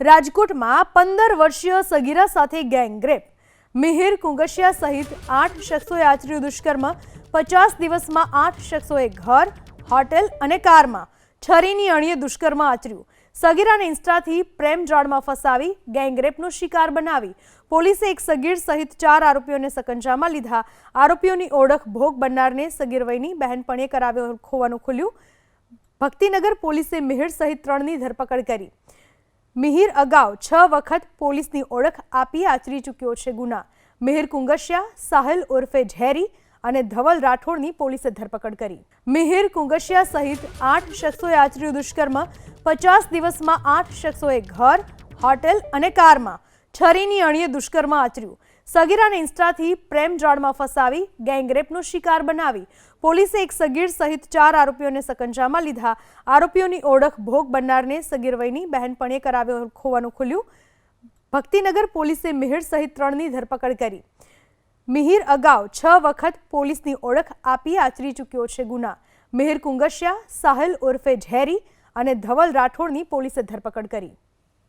રાજકોટમાં 15 વર્ષીય સગીરા સાથે ગેંગરેપ, મિહિર કુંગશિયા સહિત 8 શખ્સોએ આચર્યું દુષ્કર્મ। 50 દિવસમાં 8 શખ્સોએ ઘર, હોટેલ અને કારમાં છરીની અણીએ દુષ્કર્મ આચર્યું। સગીરાને ઇન્સ્ટાથી પ્રેમ જાળમાં ફસાવી ગેંગરેપનો શિકાર બનાવી પોલીસે એક સગીર સહિત 4 આરોપીઓને સકંજામાં લીધા। આરોપીઓની ઓળખ ભોગ બનનારને સગીર વયની બહેનપણીએ કરાવ્યો હોવાનું ખુલ્યું। ભક્તિનગર પોલીસે મિહિર સહિત 3ની ધરપકડ કરી। મિહિર અગાઉ 6 વખત પોલીસની ઓળખ આપી આચરી ચૂક્યો છે ગુના। મિહિર કુંગશિયા, સાહિલ ઉર્ફે ઝેરી અને ધવલ રાઠોડની પોલીસે ધરપકડ કરી। મિહિર કુંગશિયા સહિત 8 શખ્સોએ આચર્યું દુષ્કર્મ। 50 દિવસમાં 8 શખ્સોએ ઘર, હોટેલ અને કારમાં છરીની અણીએ દુષ્કર્મ આચર્યું। સગીરાને ઇન્સ્ટાથી પ્રેમ જાળમાં ફસાવી ગેંગરેપનો શિકાર બનાવી પોલીસે એક સગીર સહિત 4 આરોપીઓને સકંજામાં લીધા। આરોપીઓની ઓળખ ભોગ બનનારને સગીર વયની બહેનપણીએ કરાવ્યો હોવાનું ખુલ્યું। ભક્તિનગર પોલીસે મિહિર સહિત 3ની ધરપકડ કરી। મિહિર અગાઉ 6 વખત પોલીસની ઓળખ આપી આચરી ચૂક્યો છે ગુના। મિહિર કુંગશિયા, સાહિલ ઉર્ફે ઝેરી અને ધવલ રાઠોડની પોલીસે ધરપકડ કરી।